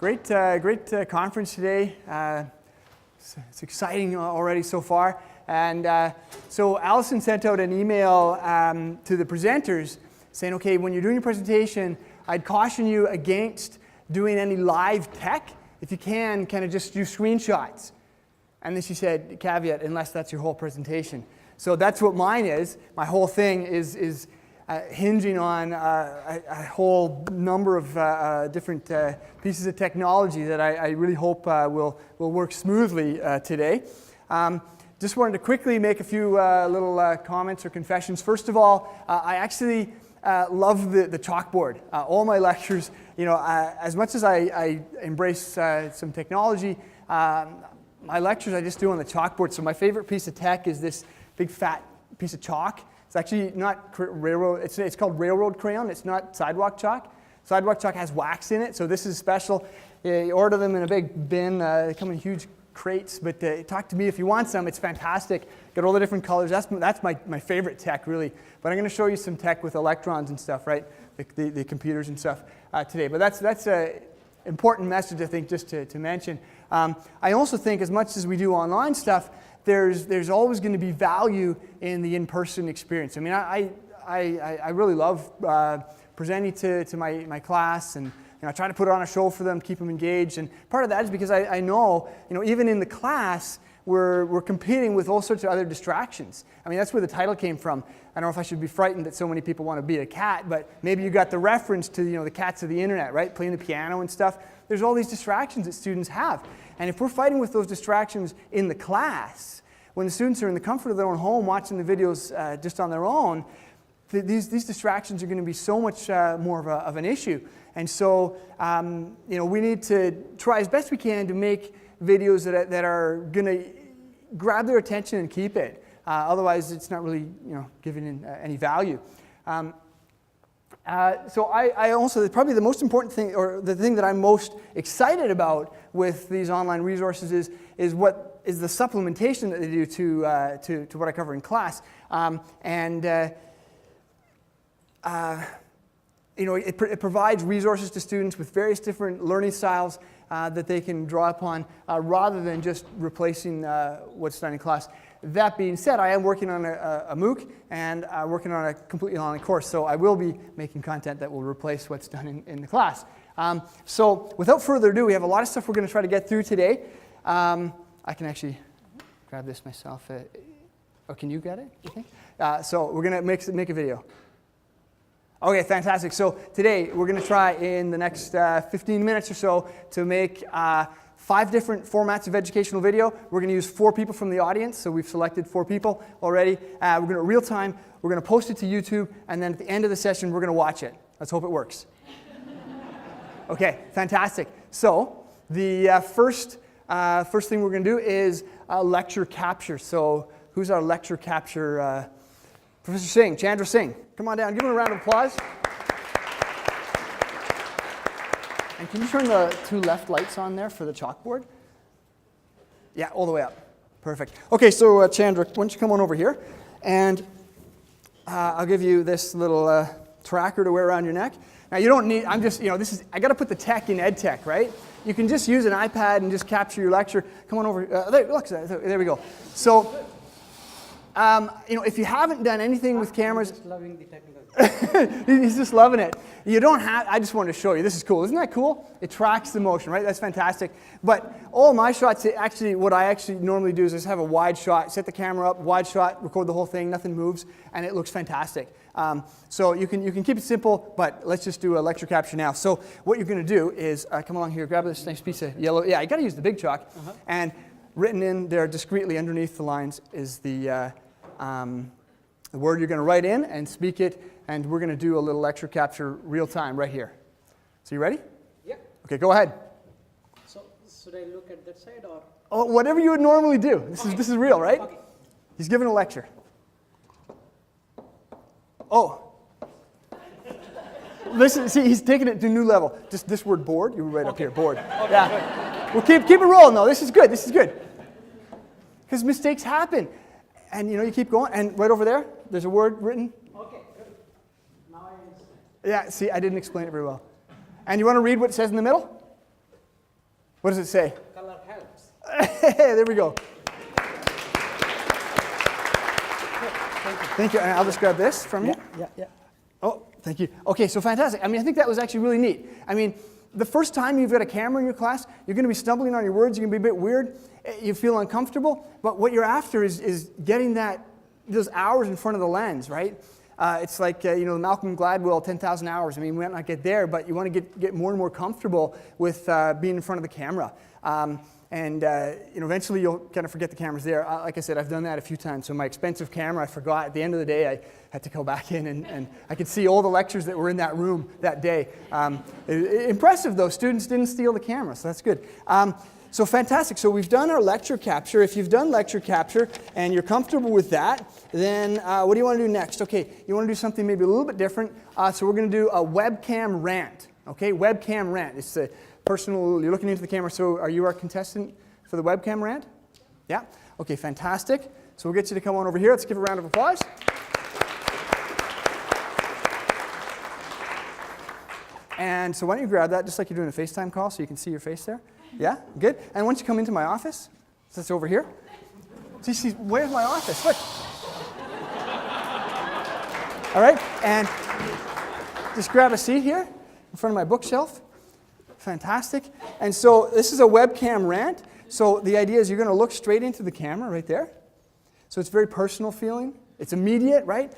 Great conference today. It's exciting already so far. And so Allison sent out an email to the presenters saying, okay, when you're doing your presentation, I'd caution you against doing any live tech. If you can, kind of just do screenshots. And then she said, caveat, unless that's your whole presentation. So that's what mine is. My whole thing is hinging on a whole number of different pieces of technology that I really hope will work smoothly today. Just wanted to quickly make a few little comments or confessions. First of all, I actually love the chalkboard. All my lectures, as much as I embrace some technology, my lectures I just do on the chalkboard. So my favorite piece of tech is this big fat piece of chalk. It's actually not railroad, it's called railroad crayon. It's not sidewalk chalk. Sidewalk chalk has wax in it, so this is special. You order them in a big bin. They come in huge crates, but talk to me if you want some. It's fantastic. Got all the different colors. That's my favorite tech, really. But I'm going to show you some tech with electrons and stuff, right? The computers and stuff today. But that's an important message, I think, just to mention. I also think as much as we do online stuff, there's always going to be value in the in-person experience. I mean, I really love presenting to my class, and I try to put on a show for them, keep them engaged. And part of that is because I know, even in the class, we're competing with all sorts of other distractions. I mean, that's where the title came from. I don't know if I should be frightened that so many people want to beat a cat, but maybe you got the reference to the cats of the internet, right? Playing the piano and stuff. There's all these distractions that students have. And if we're fighting with those distractions in the class, when the students are in the comfort of their own home watching the videos just on their own, these distractions are going to be so much more of an issue. And so, we need to try as best we can to make videos that are going to grab their attention and keep it. Otherwise, it's not really, giving any value. So I also, probably the most important thing, or the thing that I'm most excited about with these online resources is the supplementation that they do to what I cover in class. It provides resources to students with various different learning styles that they can draw upon rather than just replacing what's done in class. That being said, I am working on a MOOC and working on a completely online course, so I will be making content that will replace what's done in the class. So without further ado, we have a lot of stuff we're going to try to get through today. I can actually grab this myself. Can you get it, you think? So we're going to make a video. Okay, fantastic. So today we're going to try in the next 15 minutes or so to make 5 different formats of educational video. We're going to use 4 people from the audience, so we've selected 4 people already. We're going to real time, we're going to post it to YouTube, and then at the end of the session we're going to watch it. Let's hope it works. Okay, fantastic. So the first thing we're going to do is lecture capture. So who's our lecture capture? Professor Singh, Chandra Singh. Come on down, give him a round of applause. And can you turn the 2 left lights on there for the chalkboard? Yeah, all the way up. Perfect. Okay, so Chandra, why don't you come on over here? And I'll give you this little tracker to wear around your neck. Now you don't need, I got to put the tech in EdTech, right? You can just use an iPad and just capture your lecture. Come on over, there we go. So, if you haven't done anything with cameras, just loving the technical. He's just loving it. You don't have, I just wanted to show you. This is cool. Isn't that cool? It tracks the motion, right? That's fantastic. But all my shots, what I actually normally do is just have a wide shot, set the camera up, wide shot, record the whole thing, nothing moves, and it looks fantastic. So you can keep it simple, but let's just do a lecture capture now. So what you're going to do is come along here, grab this nice piece of yellow. Yeah, you got to use the big chalk. And written in there discreetly underneath the lines is the word you're going to write in and speak it, and we're going to do a little lecture capture real time right here. So you ready? Yeah. Okay, go ahead. So should I look at that side or? Oh, whatever you would normally do. This is real, right? Okay. He's giving a lecture. Oh. Listen, see, he's taking it to a new level. Just this word board, you were right up here, board. Okay, Yeah. Well, keep it rolling though. This is good. Because mistakes happen. And you keep going, and right over there, there's a word written. Okay, good. Now I understand. Yeah, see, I didn't explain it very well. And you want to read what it says in the middle? What does it say? Color helps. There we go. Thank you. And I'll just grab this from you. Yeah. Oh, thank you. Okay, so fantastic. I mean, I think that was actually really neat. I mean, the first time you've got a camera in your class, you're going to be stumbling on your words. You're going to be a bit weird. You feel uncomfortable. But what you're after is getting those hours in front of the lens, right? It's like, Malcolm Gladwell, 10,000 hours. I mean, we might not get there, but you want to get more and more comfortable with being in front of the camera. Eventually you'll kind of forget the camera's there. Like I said, I've done that a few times. So my expensive camera, I forgot. At the end of the day, I had to go back in, and I could see all the lectures that were in that room that day. Impressive, though. Students didn't steal the camera, so that's good. So fantastic. So we've done our lecture capture. If you've done lecture capture and you're comfortable with that, then what do you want to do next? Okay, you want to do something maybe a little bit different. So we're going to do a webcam rant. Okay, webcam rant. It's a personal, you're looking into the camera. So are you our contestant for the webcam rant? Yeah? Okay, fantastic. So we'll get you to come on over here. Let's give a round of applause. And so why don't you grab that just like you're doing a FaceTime call so you can see your face there? Yeah? Good. And once you come into my office, so it's over here. See, where's my office? Look. All right, and just grab a seat here in front of my bookshelf. Fantastic. And so this is a webcam rant. So the idea is you're going to look straight into the camera right there. So it's very personal feeling. It's immediate, right?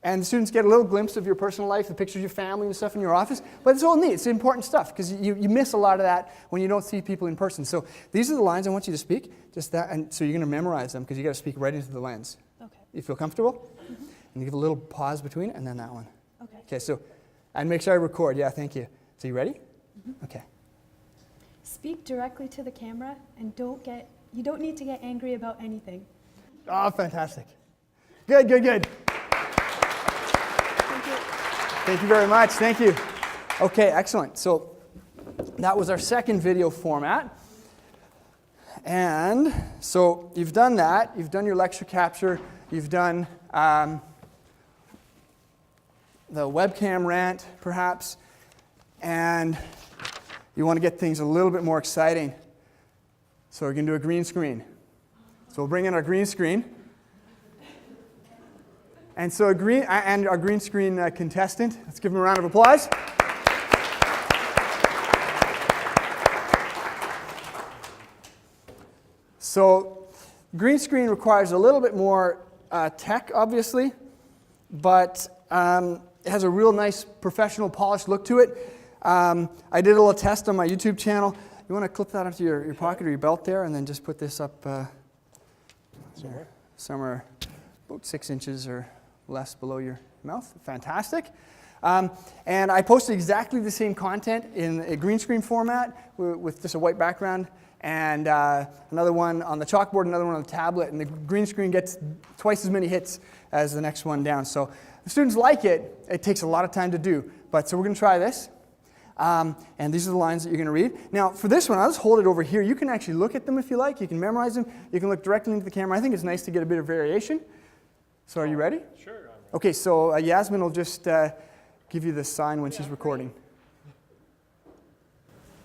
And the students get a little glimpse of your personal life, the pictures of your family and stuff in your office. But it's all neat. It's important stuff because you miss a lot of that when you don't see people in person. So these are the lines I want you to speak. Just that, and so you're going to memorize them because you got to speak right into the lens. Okay. You feel comfortable? Mm-hmm. And you give a little pause between it, and then that one. Okay. Okay. So, and make sure I record. Yeah. Thank you. So you ready? Mm-hmm. Okay. Speak directly to the camera and you don't need to get angry about anything. Oh, fantastic. Good. Thank you very much. Thank you. Okay, excellent. So that was our second video format. And so you've done that. You've done your lecture capture. You've done the webcam rant, perhaps. And you want to get things a little bit more exciting. So we're going to do a green screen. So we'll bring in our green screen. And so our green screen contestant, let's give him a round of applause. So green screen requires a little bit more tech, obviously, but it has a real nice professional polished look to it. I did a little test on my YouTube channel. You want to clip that onto your pocket or your belt there and then just put this up somewhere about 6 inches or less below your mouth. Fantastic. And I posted exactly the same content in a green screen format with just a white background and another one on the chalkboard, another one on the tablet, and the green screen gets twice as many hits as the next one down. So if students like it, it takes a lot of time to do. But so we're going to try this. And these are the lines that you're going to read. Now, for this one, I'll just hold it over here. You can actually look at them if you like. You can memorize them. You can look directly into the camera. I think it's nice to get a bit of variation. So are you ready? Sure, I'm ready. Okay, so Yasmin will just give you the sign when she's recording.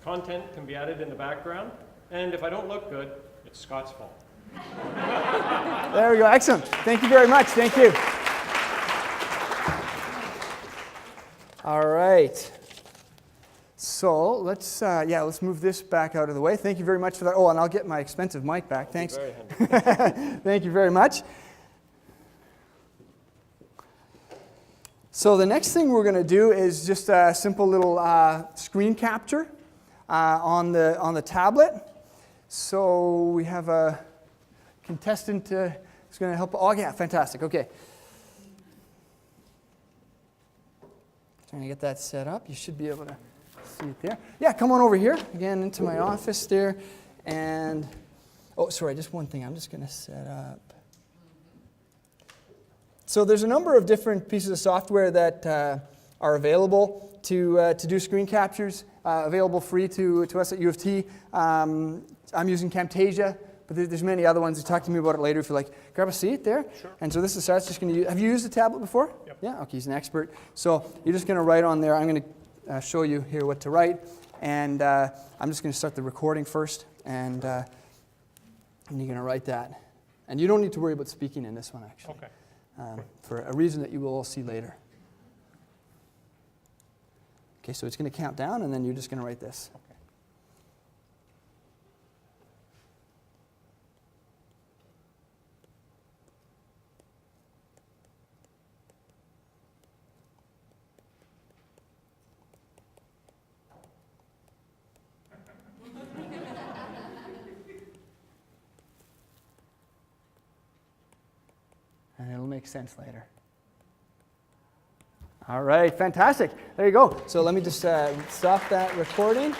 Content can be added in the background, and if I don't look good, it's Scott's fault. There we go. Excellent. Thank you very much. Thank you. All right. So let's move this back out of the way. Thank you very much for that. Oh, and I'll get my expensive mic back. Thanks. Thank you very much. So the next thing we're going to do is just a simple little screen capture on the tablet. So we have a contestant who's going to help. Oh, yeah, fantastic. Okay. Trying to get that set up. You should be able to see it there. Yeah, come on over here again into my office there. And oh, sorry, just one thing. I'm just going to set up. So there's a number of different pieces of software that are available to do screen captures, available free to us at U of T. I'm using Camtasia, but there's many other ones. Talk to me about it later if you like. Grab a seat there. Sure. And so this is Sarah's just going to use. Have you used a tablet before? Yep. Yeah. Okay. He's an expert. So you're just going to write on there. I'm going to show you here what to write, And I'm just going to start the recording first, and you're going to write that. And you don't need to worry about speaking in this one, actually, for a reason that you will all see later. Okay, so it's going to count down, and then you're just going to write this. And it'll make sense later. All right, fantastic. There you go. So let me just stop that recording.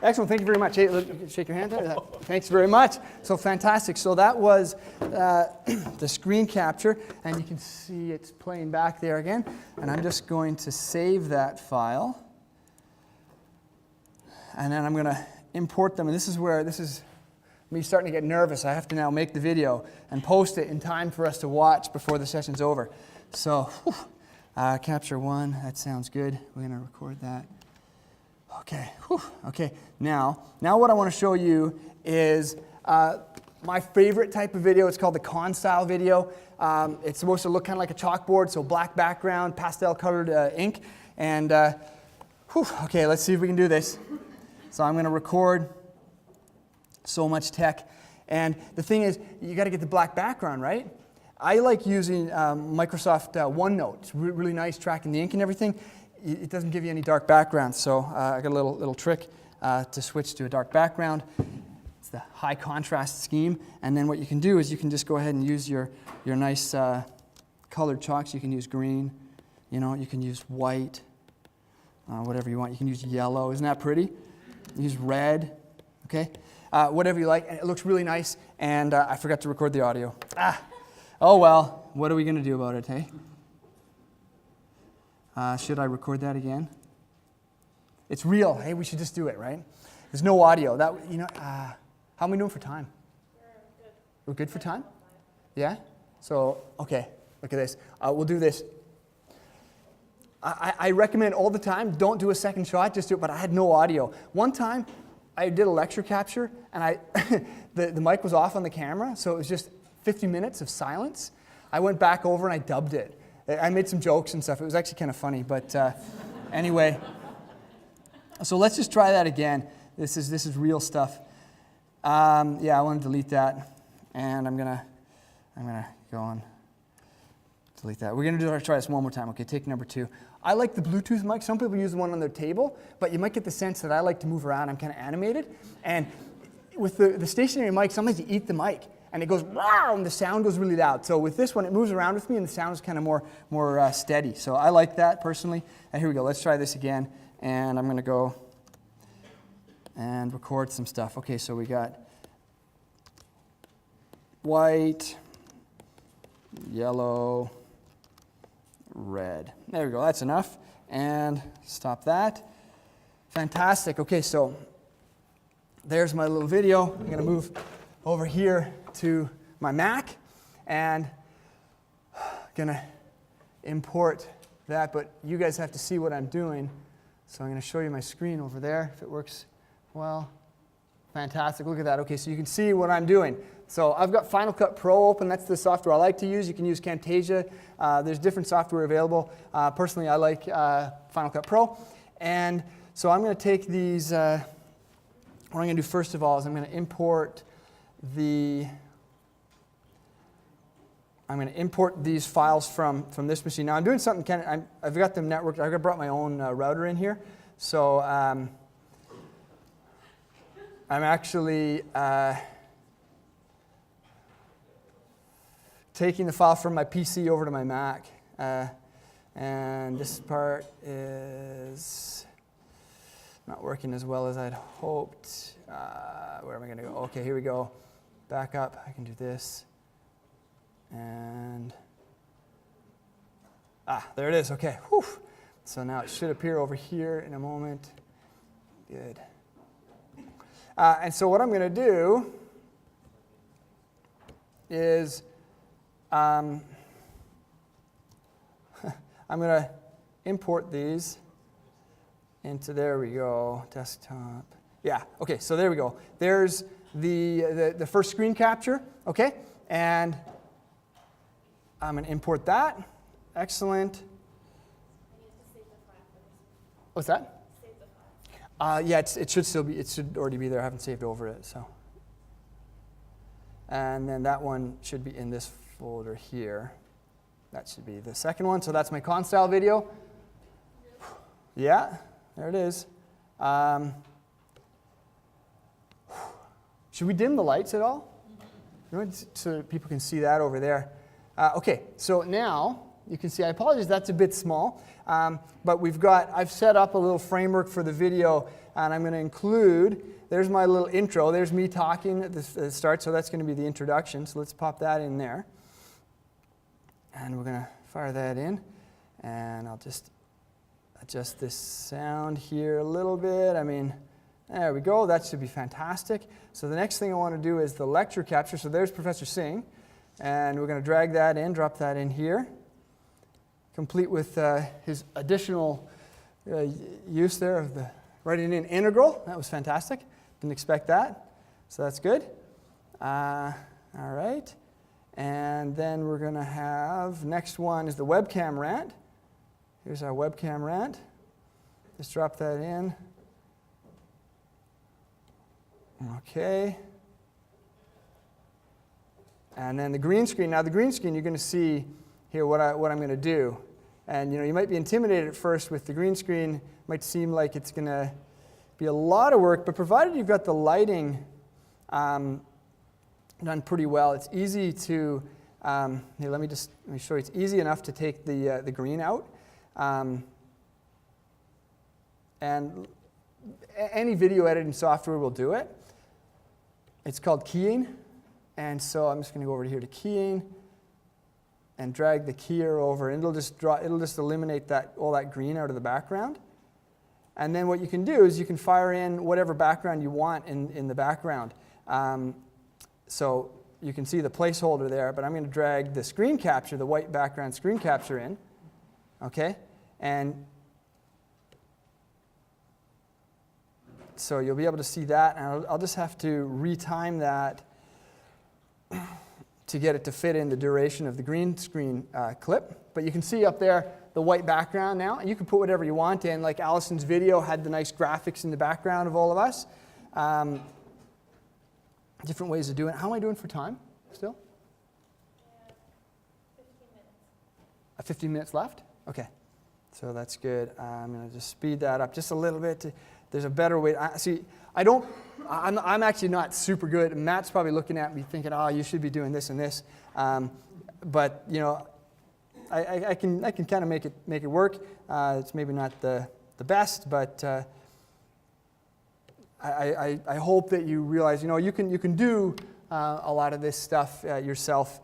Excellent, thank you very much. Hey, shake your hand there. Thanks very much. So fantastic. So that was the screen capture, and you can see it's playing back there again. And I'm just going to save that file. And then I'm going to import them. And this is me starting to get nervous. I have to now make the video and post it in time for us to watch before the session's over. So, capture 1, that sounds good. We're going to record that. Okay, okay. Now what I want to show you is my favorite type of video. It's called the con style video. It's supposed to look kind of like a chalkboard, so black background, pastel colored ink. And, okay, let's see if we can do this. So I'm going to record so much tech. And the thing is, you got to get the black background, right? I like using Microsoft OneNote. It's really nice tracking the ink and everything. It doesn't give you any dark background, so I got a little trick to switch to a dark background. It's the high contrast scheme, and then what you can do is you can just go ahead and use your nice colored chalks. You can use green, you can use white, whatever you want. You can use yellow. Isn't that pretty? Use red, okay? Whatever you like, and it looks really nice, and I forgot to record the audio. Oh well, what are we going to do about it, hey? Should I record that again? It's real, hey, we should just do it, right? There's no audio. How are we doing for time? We're good for time? Yeah? So, okay, look at this. We'll do this. I recommend all the time, don't do a second shot, just do it, but I had no audio. One time, I did a lecture capture, and the mic was off on the camera, so it was just 50 minutes of silence. I went back over and I dubbed it. I made some jokes and stuff. It was actually kind of funny, but anyway. So let's just try that again. This is real stuff. Yeah, I want to delete that, and I'm gonna go on. Delete that. We're gonna try this one more time. Okay, take number 2. I like the Bluetooth mic. Some people use the one on their table, but you might get the sense that I like to move around. I'm kind of animated, and with the stationary mic, sometimes you eat the mic, and it goes wow, and the sound goes really loud. So with this one, it moves around with me, and the sound is kind of more steady. So I like that personally. And here we go. Let's try this again, and I'm going to go and record some stuff. Okay, so we got white, yellow, red. There we go. That's enough. And stop that. Fantastic. Okay, so there's my little video. I'm going to move over here to my Mac, and I'm going to import that, but you guys have to see what I'm doing. So I'm going to show you my screen over there, if it works well. Fantastic. Look at that. Okay, so you can see what I'm doing. So I've got Final Cut Pro open. That's the software I like to use. You can use Camtasia. There's different software available. Personally, I like Final Cut Pro. And so I'm going to take these. What I'm going to do first of all is I'm going to import these files from this machine. Now I'm doing something I've got them networked. I've brought my own router in here. So I'm actually taking the file from my PC over to my Mac. And this part is not working as well as I'd hoped. Where am I going to go? Okay, here we go. Back up. I can do this. And there it is. Okay. Whew. So now it should appear over here in a moment. Good. And so what I'm going to do is I'm going to import these into, there we go, desktop. Yeah, okay, so there we go. There's the first screen capture, okay? And I'm going to import that. Excellent. What's that? Yeah, it should already be there. I haven't saved over it, so. And then that one should be in this folder here. That should be the second one. So that's my con style video. Yeah, there it is. Should we dim the lights at all? So people can see that over there. Okay, so now you can see, I apologize, that's a bit small. But I've set up a little framework for the video, and I'm going to include, there's my little intro. There's me talking at the start, so that's going to be the introduction. So let's pop that in there. And we're going to fire that in. And I'll just adjust this sound here a little bit. I mean, there we go. That should be fantastic. So the next thing I want to do is the lecture capture. So there's Professor Singh. And we're going to drag that in, drop that in here. Complete with his additional use there of the writing in integral. That was fantastic. Didn't expect that. So that's good. All right. And then we're going to have, next one is the webcam rant. Here's our webcam rant. Just drop that in. Okay. And then the green screen. Now the green screen, you're going to see here what I'm going to do. And you might be intimidated at first with the green screen. It might seem like it's going to be a lot of work, but provided you've got the lighting done pretty well, it's easy to, here, let me show you. It's easy enough to take the green out. And any video editing software will do it. It's called keying. And so I'm just going to go over here to keying and drag the keyer over, and it'll just eliminate all that green out of the background. And then what you can do is you can fire in whatever background you want in the background. So you can see the placeholder there, but I'm going to drag the screen capture, the white background screen capture in. Okay? And so you'll be able to see that, and I'll just have to retime that to get it to fit in the duration of the green screen clip. But you can see up there the white background now. And you can put whatever you want in, like Allison's video had the nice graphics in the background of all of us. Different ways of doing it. How am I doing for time still? 15 minutes. 15 minutes left? Okay. So that's good. I'm going to just speed that up just a little bit. There's a better way. I'm actually not super good. Matt's probably looking at me thinking, oh, you should be doing this and this. But I can kind of make it work. It's maybe not the best, but I hope that you realize, you can do a lot of this stuff yourself.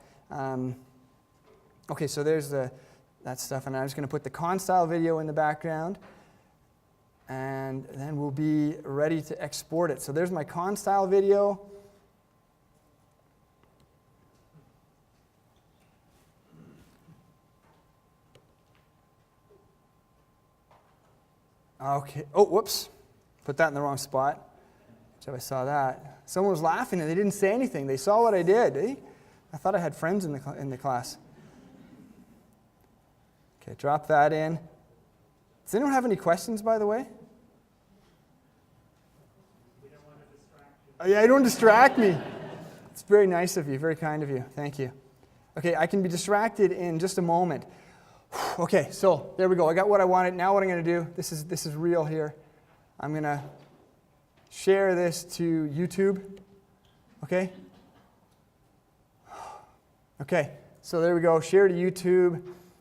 Okay, so there's that stuff, and I'm just going to put the con style video in the background. And then we'll be ready to export it. So there's my con style video. Okay. Oh, whoops. Put that in the wrong spot. So I saw that. Someone was laughing and they didn't say anything. They saw what I did. Eh? I thought I had friends in the class. Okay, drop that in. Does anyone have any questions, by the way? We don't want to distract you. Yeah, don't distract me. It's very nice of you, very kind of you. Thank you. Okay, I can be distracted in just a moment. Okay, so there we go. I got what I wanted. Now what I'm going to do, this is real here. I'm going to share this to YouTube. Okay? Okay, so there we go. Share to YouTube.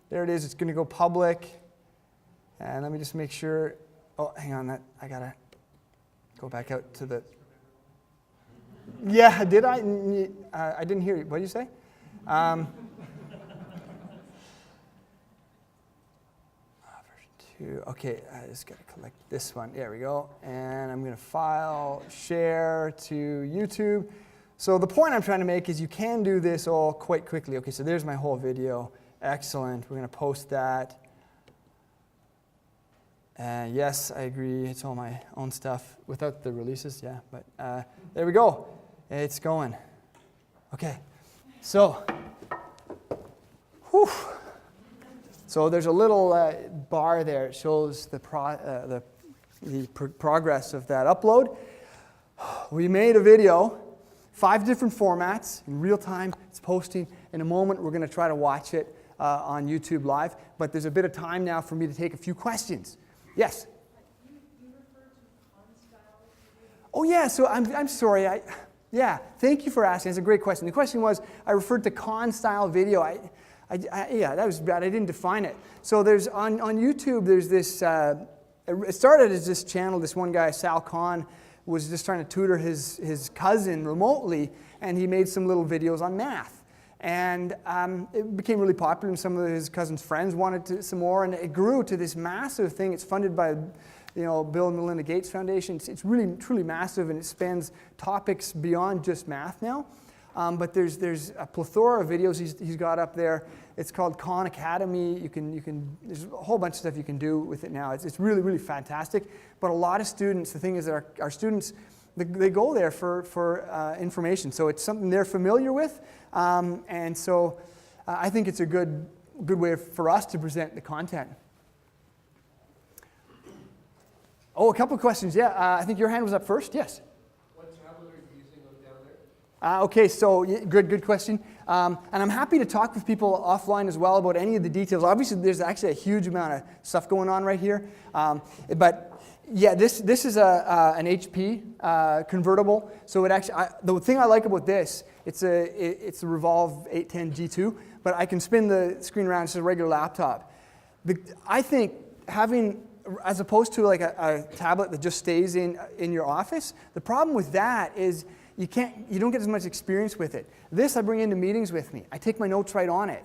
There it is. It's going to go public. And let me just make sure. Oh, hang on. I got to go back out to the. Yeah, did I? I didn't hear you. What did you say? Version 2. Okay, I just got to collect this one. There we go. And I'm going to file, share to YouTube. So the point I'm trying to make is you can do this all quite quickly. Okay, so there's my whole video. Excellent. We're going to post that. Yes, I agree. It's all my own stuff without the releases, yeah. But there we go. It's going. Okay, so, whew. So there's a little bar there. It shows the progress of that upload. We made a video, 5 different formats in real time. It's posting. In a moment, we're going to try to watch it on YouTube Live. But there's a bit of time now for me to take a few questions. Yes? You refer to con-style videos? Oh, yeah. So I'm sorry. Yeah, thank you for asking. It's a great question. The question was, I referred to con-style video. Yeah, that was bad. I didn't define it. So there's on YouTube, there's this, it started as this channel, this one guy, Sal Khan, was just trying to tutor his cousin remotely, and he made some little videos on math. And it became really popular, and some of his cousin's friends wanted some more, and it grew to this massive thing. It's funded by Bill and Melinda Gates Foundation. It's really, truly massive, and it spans topics beyond just math now. But there's a plethora of videos he's got up there. It's called Khan Academy. There's a whole bunch of stuff you can do with it now. It's really, really fantastic. But a lot of students, the thing is that our students, they go there for information. So it's something they're familiar with. And so I think it's a good way for us to present the content. Oh, a couple of questions. Yeah, I think your hand was up first. Yes. What tablet are you using down there? Okay, so good question. And I'm happy to talk with people offline as well about any of the details. Obviously, there's actually a huge amount of stuff going on right here. But yeah, this is an HP convertible. So it actually, the thing I like about this, it's a Revolve 810 G2, but I can spin the screen around. It's a regular laptop. I think having, as opposed to like a tablet that just stays in your office, the problem with that is you don't get as much experience with it. This I bring into meetings with me. I take my notes right on it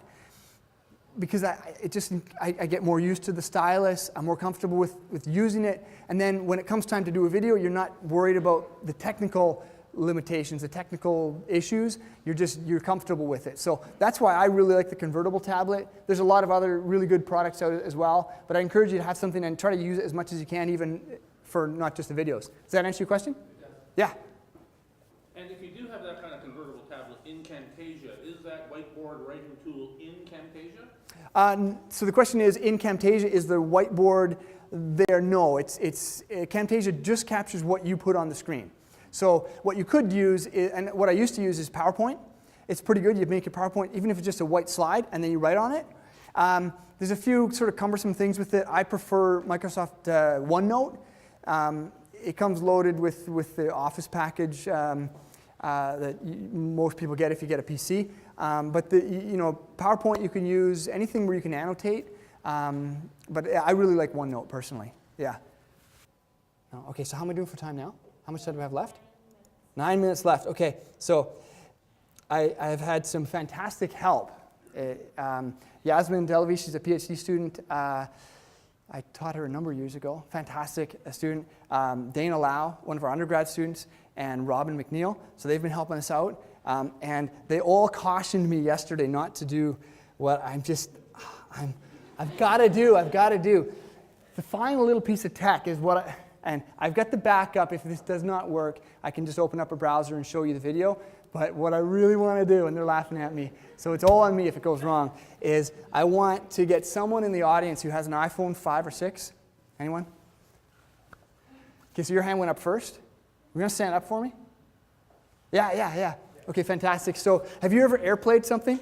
because I get more used to the stylus. I'm more comfortable with using it. And then when it comes time to do a video, you're not worried about the technical limitations, the technical issues. You're comfortable with it. So that's why I really like the convertible tablet. There's a lot of other really good products out as well, but I encourage you to have something and try to use it as much as you can, even for not just the videos. Does that answer your question? It does. Yeah. And if you do have that kind of convertible tablet in Camtasia, is that whiteboard writing tool in Camtasia? So the question is, in Camtasia, is the whiteboard there? No, Camtasia just captures what you put on the screen. So what you could use, and what I used to use is PowerPoint. It's pretty good. You make your PowerPoint, even if it's just a white slide, and then you write on it. There's a few sort of cumbersome things with it. I prefer Microsoft OneNote. It comes loaded with the Office package that most people get if you get a PC. But PowerPoint you can use, anything where you can annotate. But I really like OneNote personally. Yeah. Okay, so how am I doing for time now? How much time do I have left? 9 minutes left. Okay, so I've had some fantastic help. Yasmin Delavi, she's a PhD student. I taught her a number of years ago. Fantastic student. Dana Lau, one of our undergrad students, and Robin McNeil. So they've been helping us out. And they all cautioned me yesterday not to do what I've got to do. The final little piece of tech is what and I've got the backup. If this does not work, I can just open up a browser and show you the video. But what I really want to do, and they're laughing at me, so it's all on me if it goes wrong, is I want to get someone in the audience who has an iPhone 5 or 6. Anyone? Okay, so your hand went up first. You're going to stand up for me? Yeah. Okay, fantastic. So have you ever AirPlayed something?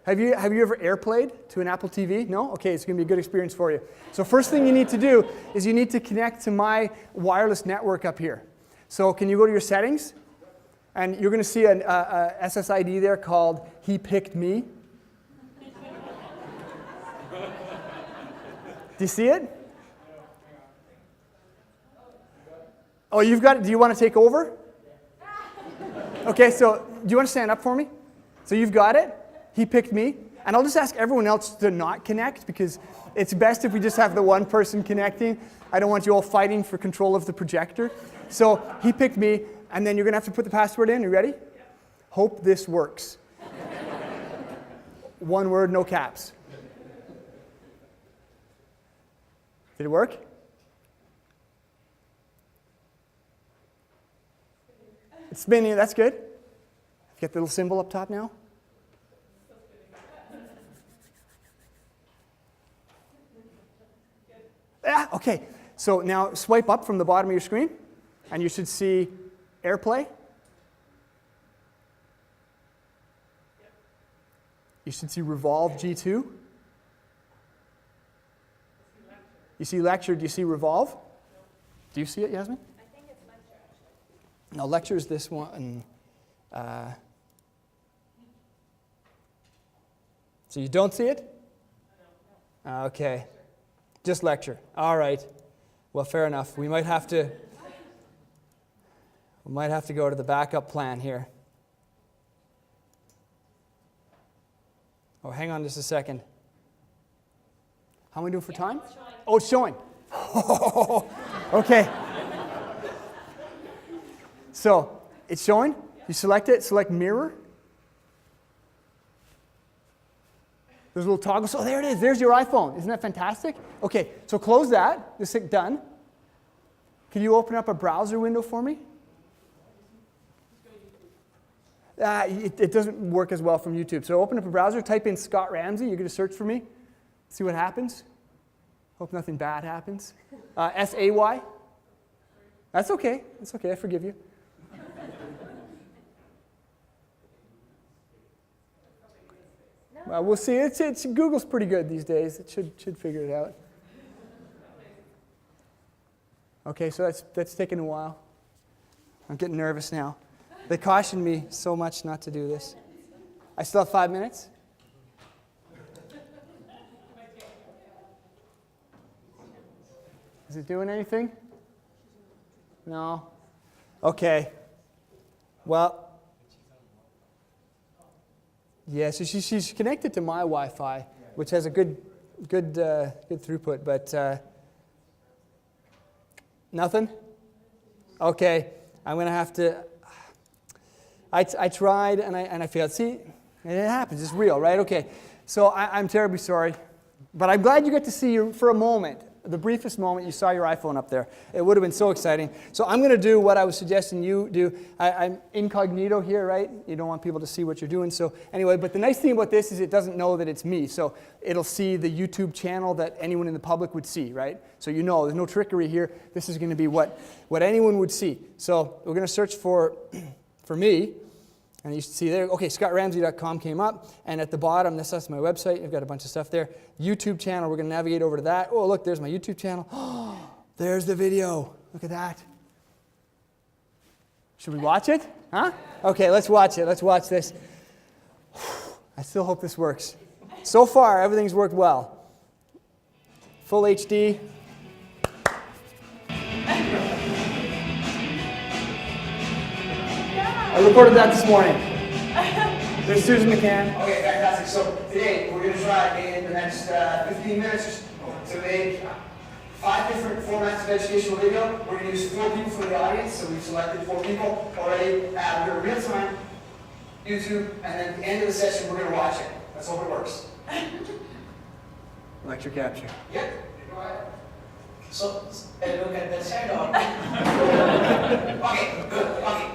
Have you ever AirPlayed to an Apple TV? No? Okay, it's going to be a good experience for you. So first thing you need to do is you need to connect to my wireless network up here. So can you go to your settings? And you're going to see a SSID there called He Picked Me. Do you see it? Oh, you've got it. Do you want to take over? Okay, so do you want to stand up for me? So you've got it. He picked me. And I'll just ask everyone else to not connect because it's best if we just have the one person connecting. I don't want you all fighting for control of the projector. So he picked me, and then you're going to have to put the password in. You ready? Hope this works. One word, no caps. Did it work? It's spinning, that's good. Get the little symbol up top now. Yeah, okay. So now swipe up from the bottom of your screen, and you should see AirPlay. You should see Revolve G2. You see Lecture, do you see Revolve? Do you see it, Yasmin? I think it's lecture, actually. No, Lecture is this one. So you don't see it? Okay. Just Lecture. All right. Well, fair enough. We might have to go to the backup plan here. Oh, hang on just a second. How am I doing for time? Oh, it's showing. Okay. So, it's showing. You select it, select mirror. There's a little toggle. So there it is. There's your iPhone. Isn't that fantastic? Okay, so close that. Just hit done. Can you open up a browser window for me? It doesn't work as well from YouTube. So open up a browser, type in Scott Ramsay. You're going to search for me. See what happens. Hope nothing bad happens. S-A-Y. That's okay. That's okay. I forgive you. We'll see. It's Google's pretty good these days. It should figure it out. Okay, so that's taken a while. I'm getting nervous now. They cautioned me so much not to do this. I still have 5 minutes. Is it doing anything? No. Okay. Well. Yeah, so she's connected to my Wi-Fi, which has a good throughput, but nothing? Okay, I'm going to have to, I tried and I failed. See, it happens, it's real, right? Okay, so I'm terribly sorry, but I'm glad you got to see for a moment, the briefest moment you saw your iPhone up there. It would have been so exciting. So I'm going to do what I was suggesting you do. I'm incognito here, right? You don't want people to see what you're doing. So anyway, but the nice thing about this is it doesn't know that it's me. So it'll see the YouTube channel that anyone in the public would see, right? So you know, there's no trickery here. This is going to be what anyone would see. So we're going to search for me. And you should see there, okay, scottramsay.com came up, and at the bottom, that's my website. I've got a bunch of stuff there. YouTube channel, we're going to navigate over to that. Oh, look, there's my YouTube channel. Oh, there's the video. Look at that. Should we watch it? Huh? Okay, let's watch it. Let's watch this. I still hope this works. So far, everything's worked well. Full HD. I recorded that this morning. There's Susan McCann. Okay, fantastic. So today we're going to try in the next 15 minutes to make 5 different formats of educational video. We're going to use 4 people from the audience, so we've selected 4 people already. We're going to real time YouTube, and then at the end of the session we're going to watch it. Let's hope it works. Lecture capture. Yep. Go ahead. So, look at the side or? Okay, good. Okay.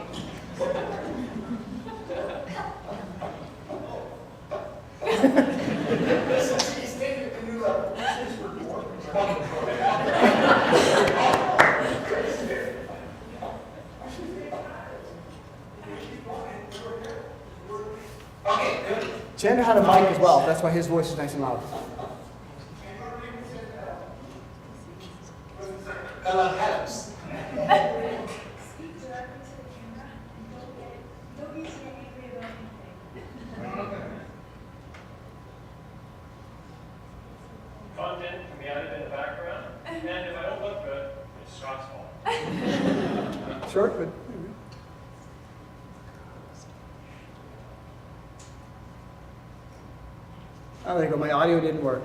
Chandler had a mic as well. That's why his voice is nice and loud. Adams. Content can be added in the background, and if I don't look good, it's Scott's fault. Short, but. Oh, there you go. My audio didn't work.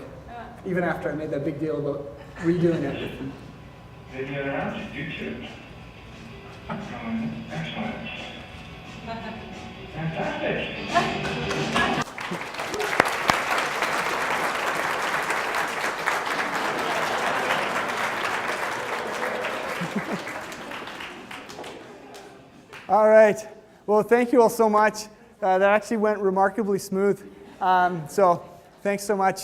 Even after I made that big deal about redoing it. Video around YouTube. Excellent. Fantastic. All right. Well, thank you all so much. That actually went remarkably smooth. So thanks so much.